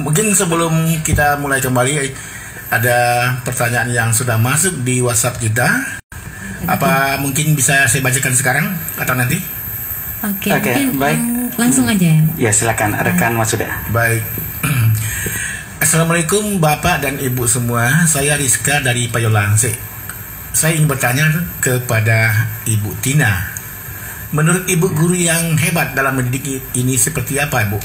Mungkin sebelum kita mulai kembali, ada pertanyaan yang sudah masuk di WhatsApp kita. Apa mungkin bisa saya bacakan sekarang atau nanti? Oke, baik. Langsung aja. Ya, silakan rekan Mas Suda. Baik. Assalamualaikum Bapak dan Ibu semua. Saya Rizka dari Payolangse. Saya ingin bertanya kepada Ibu Tina. Menurut Ibu, guru yang hebat dalam mendidik ini seperti apa, Bu?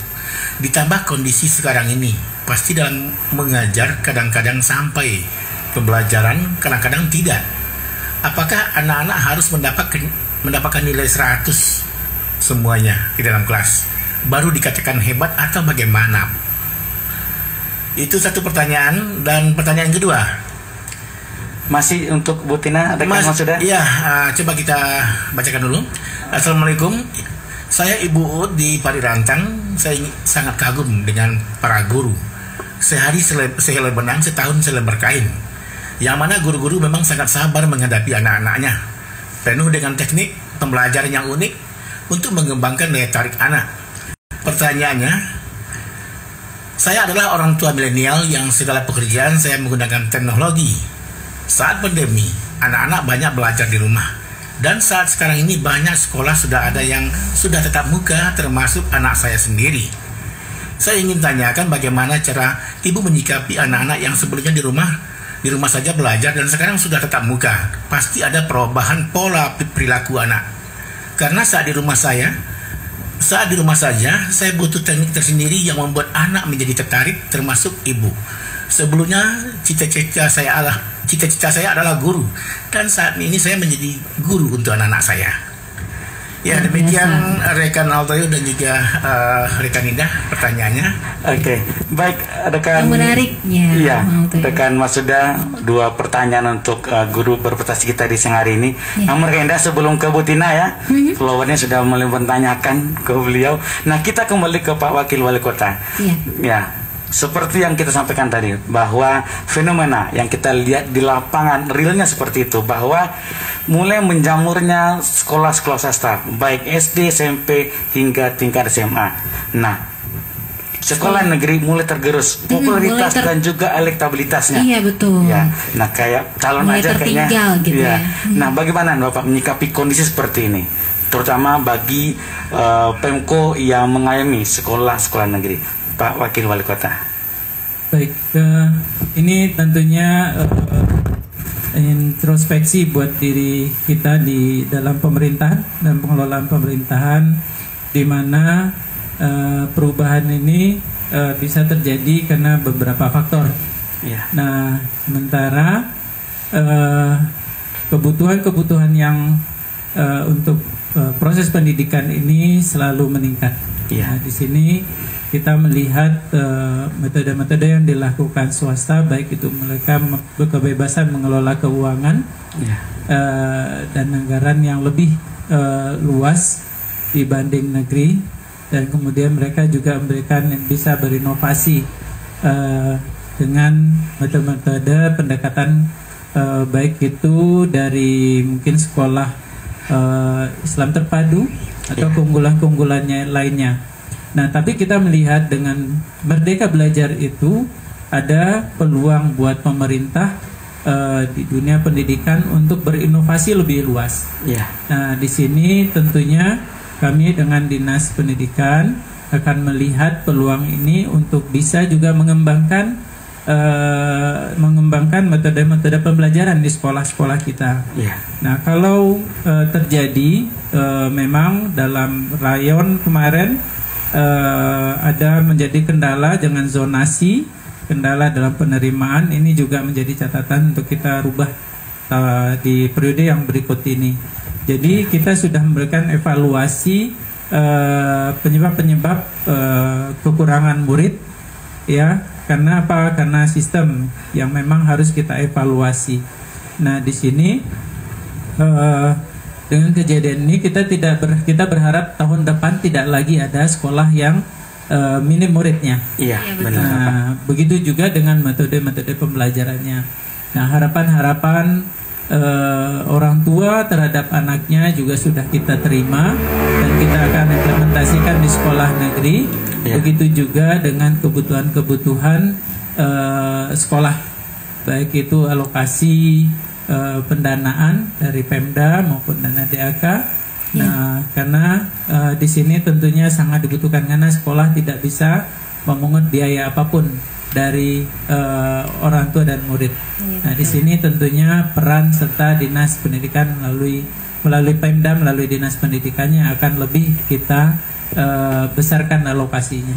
Ditambah kondisi sekarang ini, pasti dalam mengajar kadang-kadang sampai pembelajaran, kadang-kadang tidak. Apakah anak-anak harus mendapatkan nilai 100 semuanya di dalam kelas baru dikatakan hebat atau bagaimana? Itu satu pertanyaan. Dan pertanyaan kedua, masih untuk Bu Tina, ada kan Mas Suda? Iya, coba kita bacakan dulu. Assalamualaikum, saya Ibu Ut di Parirantang. Saya sangat kagum dengan para guru. Sehari sehelai benang, setahun selembar kain. Yang mana guru-guru memang sangat sabar menghadapi anak-anaknya, penuh dengan teknik pembelajaran yang unik untuk mengembangkan daya tarik anak. Pertanyaannya, saya adalah orang tua milenial yang segala pekerjaan saya menggunakan teknologi. Saat pandemi, anak-anak banyak belajar di rumah. Dan saat sekarang ini banyak sekolah sudah ada yang sudah tatap muka, termasuk anak saya sendiri. Saya ingin tanyakan bagaimana cara Ibu menyikapi anak-anak yang sebelumnya di rumah saja belajar dan sekarang sudah tatap muka. Pasti ada perubahan pola perilaku anak. Karena saat di rumah saja, saya butuh teknik tersendiri yang membuat anak menjadi tertarik, termasuk Ibu. Sebelumnya cita-cita saya adalah guru, dan saat ini saya menjadi guru untuk anak-anak saya. Ya, demikian rekan Altair dan juga rekan Indah pertanyaannya. Oke, baik rekan. Menariknya. Iya, rekan Mas Suda, 2 pertanyaan untuk guru berprestasi kita di siang hari ini. Namun rekan Indah, sebelum ke Bu Tina ya, followernya sudah mulai menanyakan ke beliau. Nah, kita kembali ke Pak Wakil Wali Kota. Ya. Seperti yang kita sampaikan tadi, bahwa fenomena yang kita lihat di lapangan realnya seperti itu, bahwa mulai menjamurnya sekolah-sekolah swasta, baik SD, SMP, hingga tingkat SMA. Nah, sekolah negeri mulai tergerus popularitas dan juga elektabilitasnya. Iya, betul. Ya, nah kayak calon mulai aja kayaknya. Gitu ya. Nah, bagaimana Bapak menyikapi kondisi seperti ini, terutama bagi Pemko yang mengayomi sekolah-sekolah negeri? Pak Wakil Wali Kota. Baik, ini tentunya introspeksi buat diri kita di dalam pemerintahan dan pengelolaan pemerintahan, di mana perubahan ini bisa terjadi karena beberapa faktor. Nah, sementara kebutuhan yang untuk proses pendidikan ini selalu meningkat. Nah, di sini kita melihat metode-metode yang dilakukan swasta, baik itu mereka berkebebasan mengelola keuangan dan anggaran yang lebih luas dibanding negeri, dan kemudian mereka juga bisa berinovasi dengan metode-metode pendekatan, baik itu dari mungkin sekolah Islam terpadu atau keunggulan-keunggulannya lainnya. Nah, tapi kita melihat dengan Merdeka Belajar itu ada peluang buat pemerintah di dunia pendidikan untuk berinovasi lebih luas. Nah, di sini tentunya kami dengan Dinas Pendidikan akan melihat peluang ini untuk bisa juga mengembangkan metode-metode pembelajaran di sekolah-sekolah kita. Nah, kalau terjadi memang dalam rayon kemarin ada menjadi kendala dengan zonasi, kendala dalam penerimaan, ini juga menjadi catatan untuk kita rubah di periode yang berikut ini. Jadi kita sudah memberikan evaluasi penyebab-penyebab kekurangan murid, ya. Karena apa? Karena sistem yang memang harus kita evaluasi. Nah, di sini dengan kejadian ini kita berharap tahun depan tidak lagi ada sekolah yang minim muridnya. Benar. Nah, begitu juga dengan metode-metode pembelajarannya. Nah, harapan orang tua terhadap anaknya juga sudah kita terima dan kita akan implementasikan di sekolah negeri. Begitu juga dengan kebutuhan-kebutuhan sekolah, baik itu alokasi pendanaan dari Pemda maupun dana DAK. Nah, karena di sini tentunya sangat dibutuhkan karena sekolah tidak bisa memungut biaya apapun dari orang tua dan murid. Nah, di sini tentunya peran serta Dinas Pendidikan melalui Pemda, melalui Dinas Pendidikannya akan lebih kita besarkan alokasinya.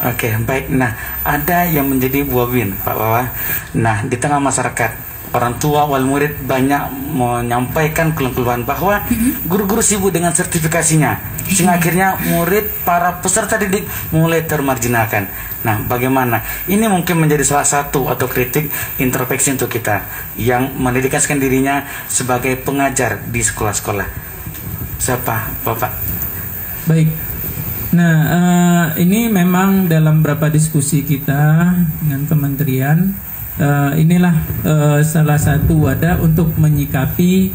Oke, baik. Nah, ada yang menjadi buah win, Pak Wawa. Nah, di tengah masyarakat, orang tua wal murid banyak menyampaikan keluhan bahwa guru-guru sibuk dengan sertifikasinya, sehingga akhirnya murid, para peserta didik mulai termarginalkan. Nah, bagaimana? Ini mungkin menjadi salah satu atau kritik introspeksi untuk kita yang mendedikasikan dirinya sebagai pengajar di sekolah-sekolah. Siapa, Bapak? Baik. Nah, ini memang dalam beberapa diskusi kita dengan kementerian, inilah salah satu wadah untuk menyikapi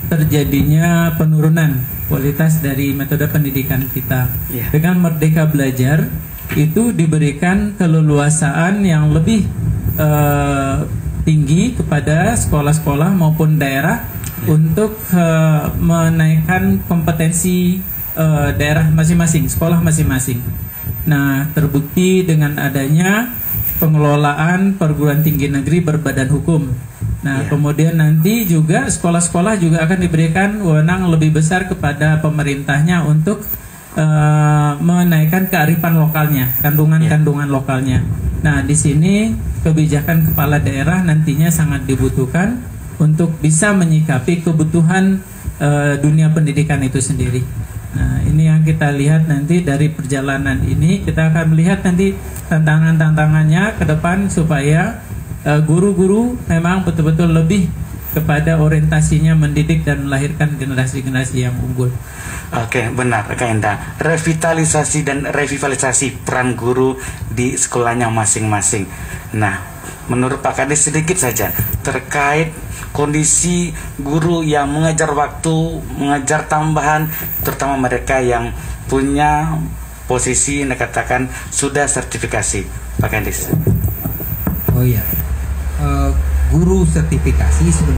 terjadinya penurunan kualitas dari metode pendidikan kita. Dengan Merdeka Belajar itu diberikan keleluasaan yang lebih tinggi kepada sekolah-sekolah maupun daerah untuk menaikkan kompetensi daerah masing-masing, sekolah masing-masing. Nah, terbukti dengan adanya pengelolaan perguruan tinggi negeri berbadan hukum. Nah, kemudian nanti juga sekolah-sekolah juga akan diberikan wewenang lebih besar kepada pemerintahnya untuk menaikkan kearifan lokalnya, kandungan-kandungan lokalnya. Nah, di sini kebijakan kepala daerah nantinya sangat dibutuhkan untuk bisa menyikapi kebutuhan dunia pendidikan itu sendiri. Nah, ini yang kita lihat nanti dari perjalanan ini, kita akan melihat nanti tantangan-tantangannya ke depan supaya guru-guru memang betul-betul lebih kepada orientasinya mendidik dan melahirkan generasi-generasi yang unggul. Oke, benar, Kak Enda. Revitalisasi dan revitalisasi peran guru di sekolahnya masing-masing. Nah, menurut Pak Kades sedikit saja terkait kondisi guru yang mengejar waktu, mengejar tambahan, terutama mereka yang punya posisi yang dikatakan sudah sertifikasi, Pak Kades. Oh iya, guru sertifikasi sebenarnya